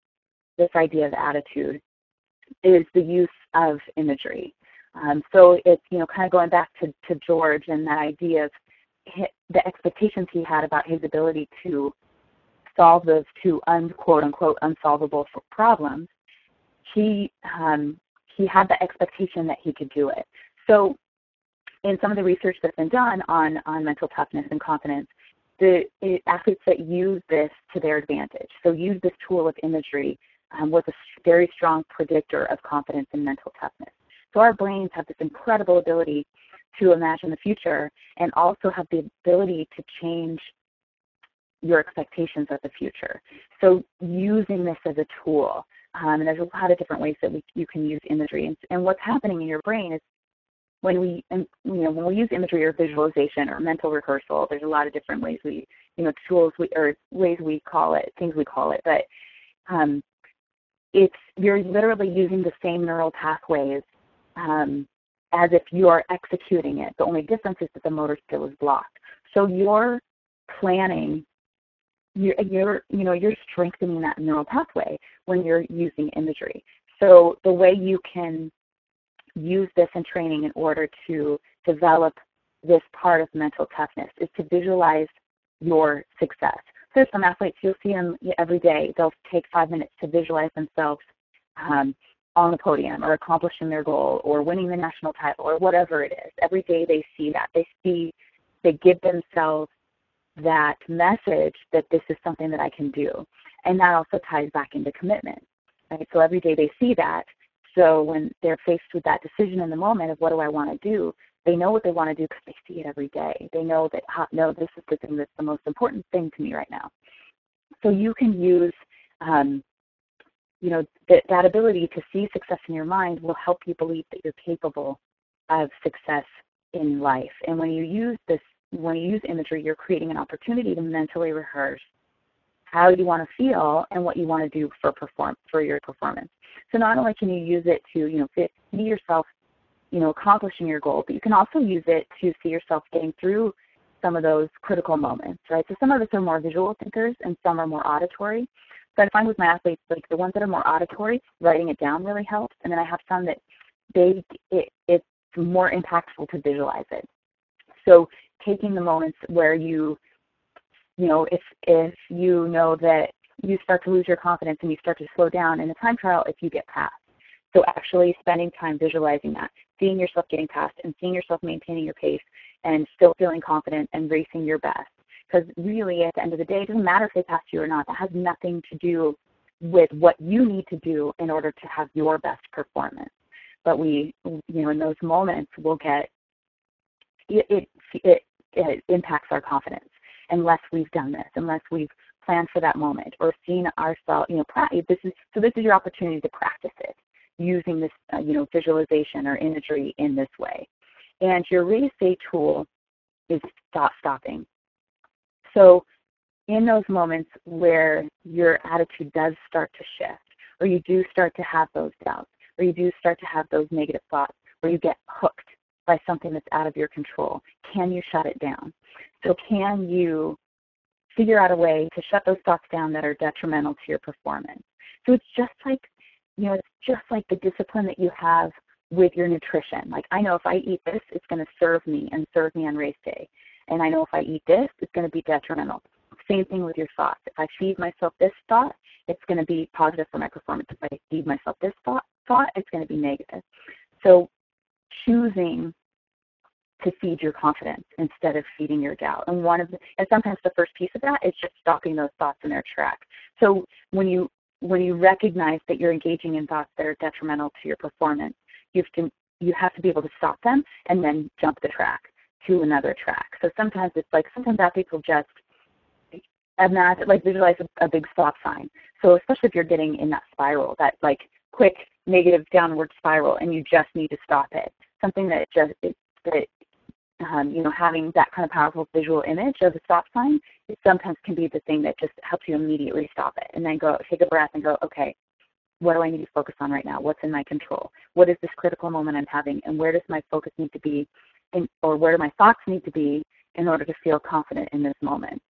this idea of attitude is the use of imagery. So it's, kind of going back to George and that idea of the expectations he had about his ability to solve those 2 quote-unquote unsolvable problems. he had the expectation that he could do it. So in some of the research that's been done on mental toughness and confidence, the athletes that use this to their advantage, so use this tool of imagery, was a very strong predictor of confidence and mental toughness. So our brains have this incredible ability to imagine the future and also have the ability to change your expectations of the future. So using this as a tool, and there's a lot of different ways that you can use imagery. And what's happening in your brain is when we use imagery or visualization or mental rehearsal, there's a lot of different ways tools or ways we call it, things we call it, but you're literally using the same neural pathways as if you are executing it. The only difference is that the motor skill is blocked. So you're planning, you're strengthening that neural pathway when you're using imagery. So the way you can use this in training in order to develop this part of mental toughness is to visualize your success. So some athletes, you'll see them every day, they'll take 5 minutes to visualize themselves on the podium or accomplishing their goal or winning the national title or whatever it is. Every day they see that. They give themselves that message that this is something that I can do. And that also ties back into commitment. Right? So every day they see that. So when they're faced with that decision in the moment of what do I want to do, they know what they want to do because they see it every day. They know that, no, this is the thing that's the most important thing to me right now. So you can use, that ability to see success in your mind will help you believe that you're capable of success in life. And when you use imagery, you're creating an opportunity to mentally rehearse how you want to feel and what you want to do for your performance. So not only can you use it to, see yourself, accomplishing your goal, but you can also use it to see yourself getting through some of those critical moments, right? So some of us are more visual thinkers and some are more auditory. So I find with my athletes, like the ones that are more auditory, writing it down really helps. And then I have some that it's more impactful to visualize it. So taking the moments where if you know that you start to lose your confidence and you start to slow down in a time trial if you get past. So actually spending time visualizing that, seeing yourself getting past and seeing yourself maintaining your pace and still feeling confident and racing your best. Because really at the end of the day, it doesn't matter if they pass you or not. That has nothing to do with what you need to do in order to have your best performance. But we, in those moments, we'll get, it impacts our confidence unless we've done this, unless we've planned for that moment or seen ourselves, this is your opportunity to practice it using this, visualization or imagery in this way. And your race day tool is stopping. So in those moments where your attitude does start to shift, or you do start to have those doubts, or you do start to have those negative thoughts, or you get hooked by something that's out of your control, can you shut it down? So can you figure out a way to shut those thoughts down that are detrimental to your performance? So it's just like, the discipline that you have with your nutrition. Like, I know if I eat this, it's going to serve me on race day. And I know if I eat this, it's going to be detrimental. Same thing with your thoughts. If I feed myself this thought, it's going to be positive for my performance. If I feed myself this thought, it's going to be negative. So choosing to feed your confidence instead of feeding your doubt. And sometimes the first piece of that is just stopping those thoughts in their track. So when you recognize that you're engaging in thoughts that are detrimental to your performance, you have to be able to stop them and then jump the track to another track. So sometimes athletes will just visualize a big stop sign. So especially if you're getting in that spiral, that quick negative downward spiral, and you just need to stop it. Something that having that kind of powerful visual image of a stop sign, it sometimes can be the thing that just helps you immediately stop it, and then take a breath and go, okay, what do I need to focus on right now? What's in my control? What is this critical moment I'm having, and where does my focus need to be, or where do my thoughts need to be in order to feel confident in this moment?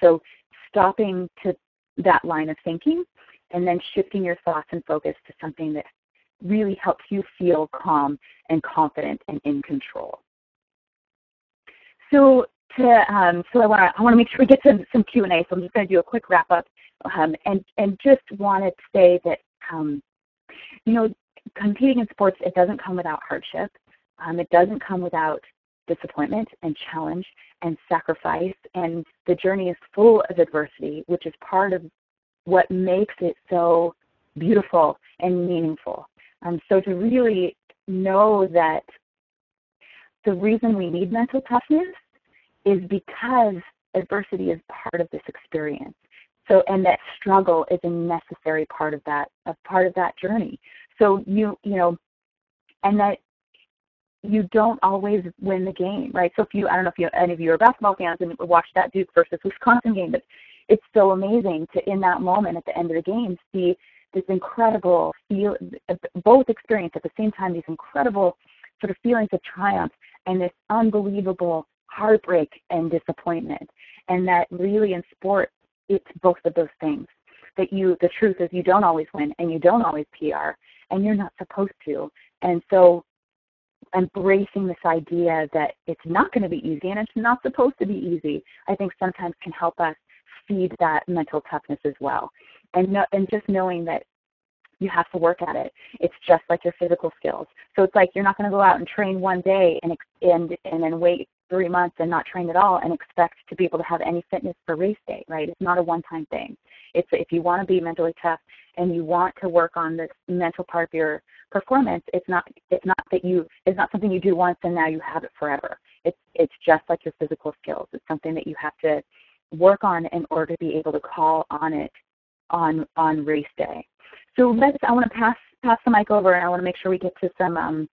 So stopping to that line of thinking and then shifting your thoughts and focus to something that really helps you feel calm and confident and in control. So I want to make sure we get to some Q&A, so I'm just going to do a quick wrap up, and just wanted to say that You know, competing in sports, it doesn't come without hardship. It doesn't come without disappointment and challenge and sacrifice, and the journey is full of adversity, which is part of what makes it so beautiful and meaningful. So to really know that the reason we need mental toughness is because adversity is part of this experience. So, and that struggle is a necessary part of that journey. So you know, and that you don't always win the game, right? So I don't know if any of you are basketball fans and watched that Duke versus Wisconsin game, but it's so amazing to, in that moment at the end of the game, see this incredible both experience at the same time, these incredible sort of feelings of triumph and this unbelievable heartbreak and disappointment. And that really in sport, it's both of those things. That the truth is you don't always win and you don't always PR, and you're not supposed to. And so embracing this idea that it's not going to be easy and it's not supposed to be easy, I think sometimes can help us feed that mental toughness as well. And just knowing that you have to work at it. It's just like your physical skills. So it's like you're not going to go out and train one day and then wait 3 months and not train at all and expect to be able to have any fitness for race day, right? It's not a one-time thing. It's if you want to be mentally tough and you want to work on this mental part of your performance, it's not something you do once and now you have it forever. It's just like your physical skills. It's something that you have to work on in order to be able to call on it on race day. So I want to pass the mic over, and I want to make sure we get to some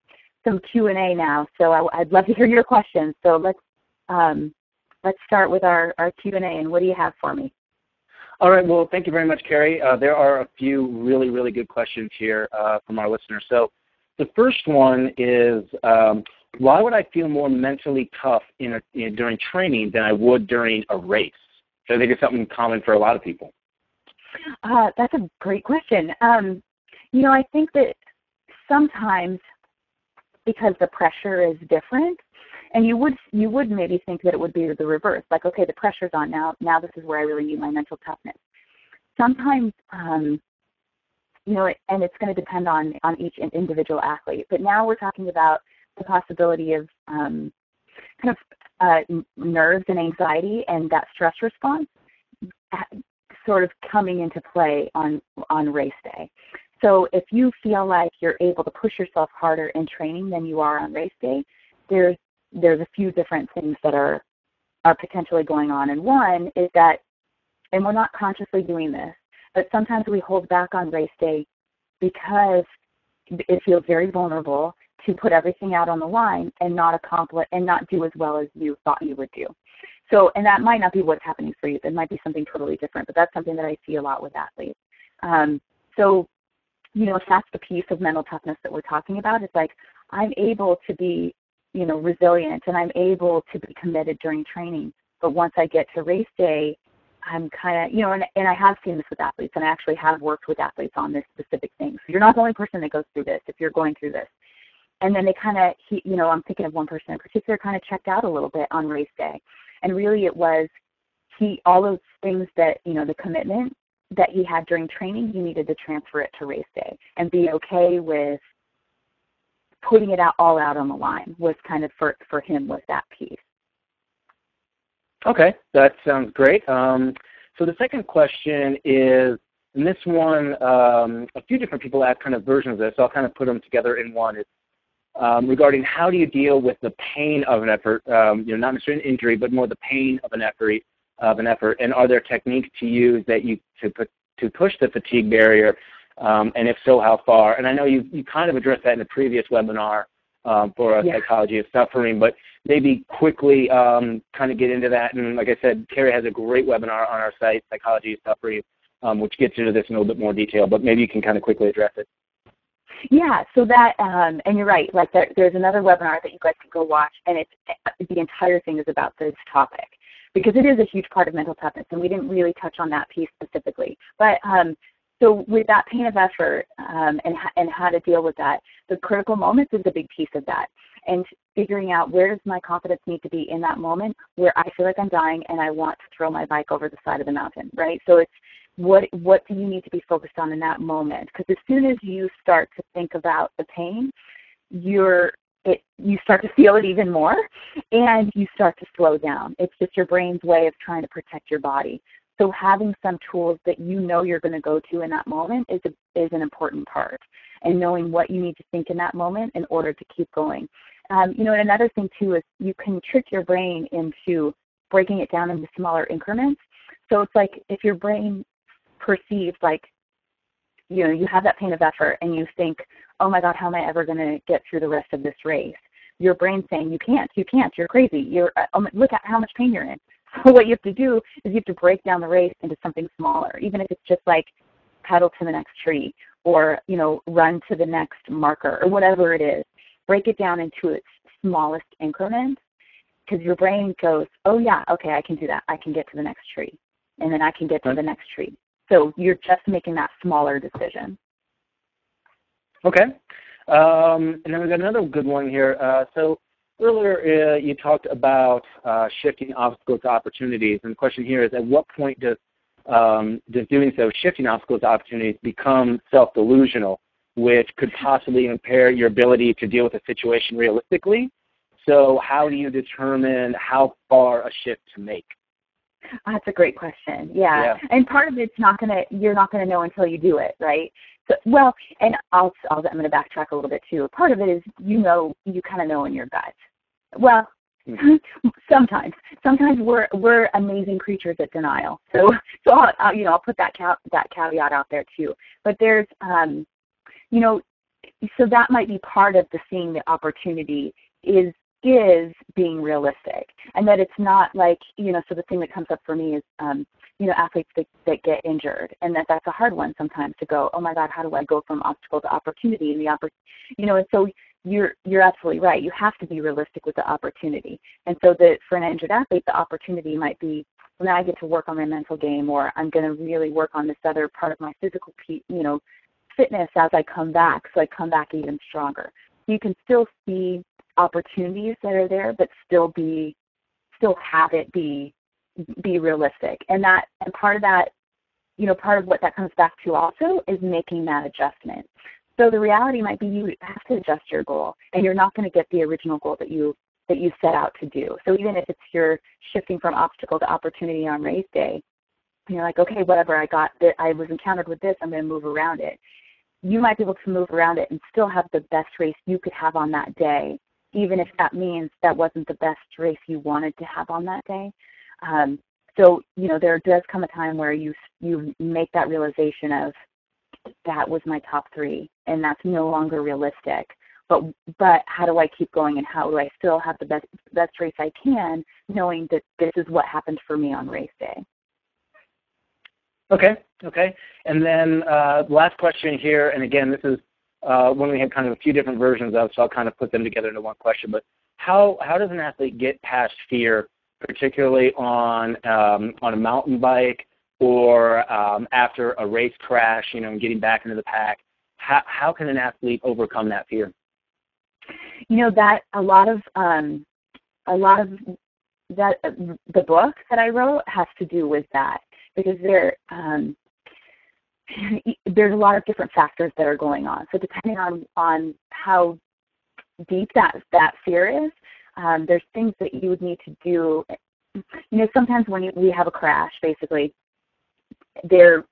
Q&A now. So I'd love to hear your questions. So let's start with our Q&A, and what do you have for me? All right. Well, thank you very much, Carrie. There are a few really, really good questions here from our listeners. So the first one is, why would I feel more mentally tough during training than I would during a race? So I think it's something common for a lot of people. That's a great question. I think that sometimes because the pressure is different, and you would maybe think that it would be the reverse, like, okay, the pressure's on now this is where I really need my mental toughness. Sometimes, and it's going to depend on each individual athlete, but now we're talking about the possibility of nerves and anxiety and that stress response sort of coming into play on race day. So if you feel like you're able to push yourself harder in training than you are on race day, there's a few different things that are potentially going on. And one is that, and we're not consciously doing this, but sometimes we hold back on race day because it feels very vulnerable to put everything out on the line and not accomplish and not do as well as you thought you would do. So, and that might not be what's happening for you. It might be something totally different, but that's something that I see a lot with athletes. If that's the piece of mental toughness that we're talking about, it's like I'm able to be, resilient and I'm able to be committed during training. But once I get to race day, I'm kind of, and I have seen this with athletes, and I actually have worked with athletes on this specific thing. So you're not the only person that goes through this if you're going through this. And then they kind of, I'm thinking of one person in particular, kind of checked out a little bit on race day. And really it was all those things that, the commitment that he had during training, he needed to transfer it to race day and be okay with putting it all out on the line was kind of for him was that piece. Okay, that sounds great. So the second question is, and this one, a few different people ask kind of versions of this, so I'll kind of put them together in one. It's regarding how do you deal with the pain of an effort, not necessarily an injury, but more the pain of an effort, and are there techniques to use that to push the fatigue barrier, and if so, how far? And I know you kind of addressed that in a previous webinar for Psychology of Suffering, but maybe quickly kind of get into that. And like I said, Carrie has a great webinar on our site, Psychology of Suffering, which gets into this in a little bit more detail, but maybe you can kind of quickly address it. Yeah, so that, and you're right, like there's another webinar that you guys can go watch, and the entire thing is about this topic, because it is a huge part of mental toughness, and we didn't really touch on that piece specifically. But so with that pain of effort and how to deal with that, the critical moments is a big piece of that, and figuring out where does my confidence need to be in that moment where I feel like I'm dying and I want to throw my bike over the side of the mountain, right? So it's what do you need to be focused on in that moment? Because as soon as you start to think about the pain, you start to feel it even more, and you start to slow down. It's just your brain's way of trying to protect your body. So having some tools that you know you're going to go to in that moment is an important part, and knowing what you need to think in that moment in order to keep going. And another thing too is you can trick your brain into breaking it down into smaller increments. So it's like if your brain perceives like, you have that pain of effort and you think, oh my God, how am I ever going to get through the rest of this race? Your brain's saying, you can't, you're crazy. Look at how much pain you're in. So what you have to do is you have to break down the race into something smaller, even if it's just like pedal to the next tree or, run to the next marker or whatever it is. Break it down into its smallest increments, because your brain goes, oh yeah, okay, I can do that. I can get to the next tree, and then I can get to the next tree. So you're just making that smaller decision. Okay. And then we've got another good one here. So earlier you talked about shifting obstacles to opportunities. And the question here is, at what point does doing so, shifting obstacles to opportunities, become self-delusional, which could possibly impair your ability to deal with a situation realistically? So how do you determine how far a shift to make? That's a great question. Yeah. And part of it's you're not gonna know until you do it, right? So, and I'm gonna backtrack a little bit too. Part of it is you kind of know in your gut. Well, sometimes we're amazing creatures at denial. So I'll put that caveat out there too. But there's so that might be part of the seeing the opportunity is being realistic, and that it's not like, so the thing that comes up for me is, athletes that get injured, and that's a hard one sometimes to go, oh my God, how do I go from obstacle to opportunity? And so you're absolutely right. You have to be realistic with the opportunity. And so that for an injured athlete, the opportunity might be, well, now I get to work on my mental game, or I'm going to really work on this other part of my physical, fitness as I come back, so I come back even stronger. You can still see opportunities that are there, but still have it be realistic. And part of that, part of what that comes back to also is making that adjustment. So the reality might be you have to adjust your goal, and you're not going to get the original goal that you set out to do. So even if it's you're shifting from obstacle to opportunity on race day, and you're like, okay, whatever, I was encountered with this, I'm going to move around it. You might be able to move around it and still have the best race you could have on that day, even if that means that wasn't the best race you wanted to have on that day. So there does come a time where you make that realization of, that was my top 3, and that's no longer realistic. But how do I keep going, and how do I still have the best race I can, knowing that this is what happened for me on race day? Okay. And then last question here, and again, this is one we had kind of a few different versions of, so I'll kind of put them together into one question. But how does an athlete get past fear, particularly on a mountain bike or after a race crash, and getting back into the pack? How can an athlete overcome that fear? That a lot of that the book that I wrote has to do with that, because there's a lot of different factors that are going on. So depending on how deep that fear is, there's things that you would need to do. Sometimes when we have a crash, basically, there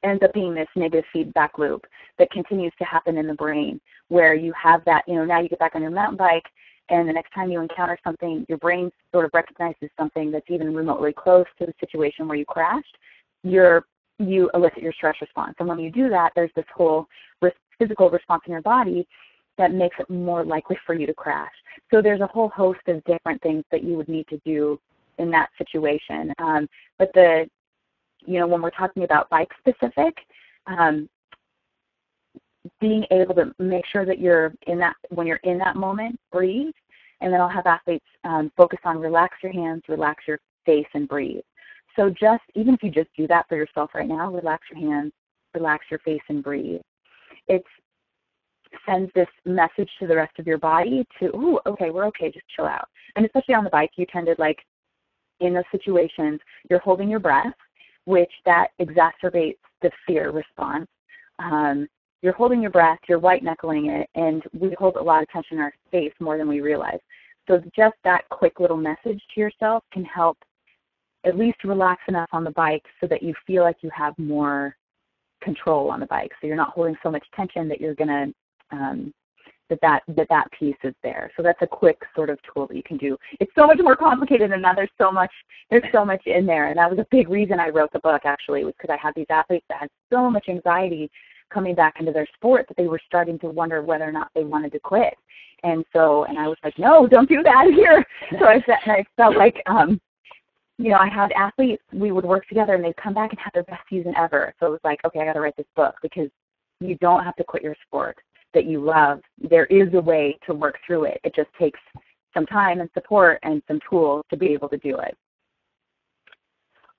ends up being this negative feedback loop that continues to happen in the brain, where you have that, now you get back on your mountain bike, and the next time you encounter something, your brain sort of recognizes something that's even remotely close to the situation where you crashed, you elicit your stress response. And when you do that, there's this whole physical response in your body that makes it more likely for you to crash. So there's a whole host of different things that you would need to do in that situation. But when we're talking about bike specific, being able to make sure that when you're in that moment, breathe. And then I'll have athletes focus on relax your hands, relax your face, and breathe. So even if you just do that for yourself right now, relax your hands, relax your face, and breathe. It sends this message to the rest of your body to, okay, we're okay, just chill out. And especially on the bike, you tend to, in those situations, you're holding your breath, which that exacerbates the fear response. You're holding your breath, you're white-knuckling it, and we hold a lot of tension in our face more than we realize. So just that quick little message to yourself can help at least relax enough on the bike so that you feel like you have more control on the bike. So you're not holding so much tension that you're going to, that piece is there. So that's a quick sort of tool that you can do. It's so much more complicated than that. There's so much in there. And that was a big reason I wrote the book, actually, was because I had these athletes that had so much anxiety coming back into their sport that they were starting to wonder whether or not they wanted to quit. And I was like, no, don't do that here. So I felt like, I had athletes, we would work together and they'd come back and have their best season ever. So it was like, okay, I got to write this book because you don't have to quit your sport that you love. There is a way to work through it. It just takes some time and support and some tools to be able to do it.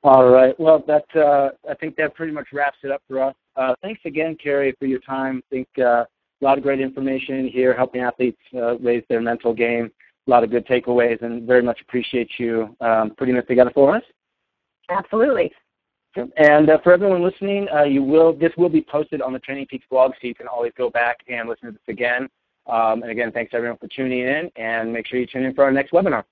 All right. Well, I think that pretty much wraps it up for us. Thanks again, Carrie, for your time. I think a lot of great information here, helping athletes raise their mental game. A lot of good takeaways, and very much appreciate you putting this together for us. Absolutely. And for everyone listening, this will be posted on the Training Peaks blog, so you can always go back and listen to this again. And again, thanks everyone for tuning in, and make sure you tune in for our next webinar.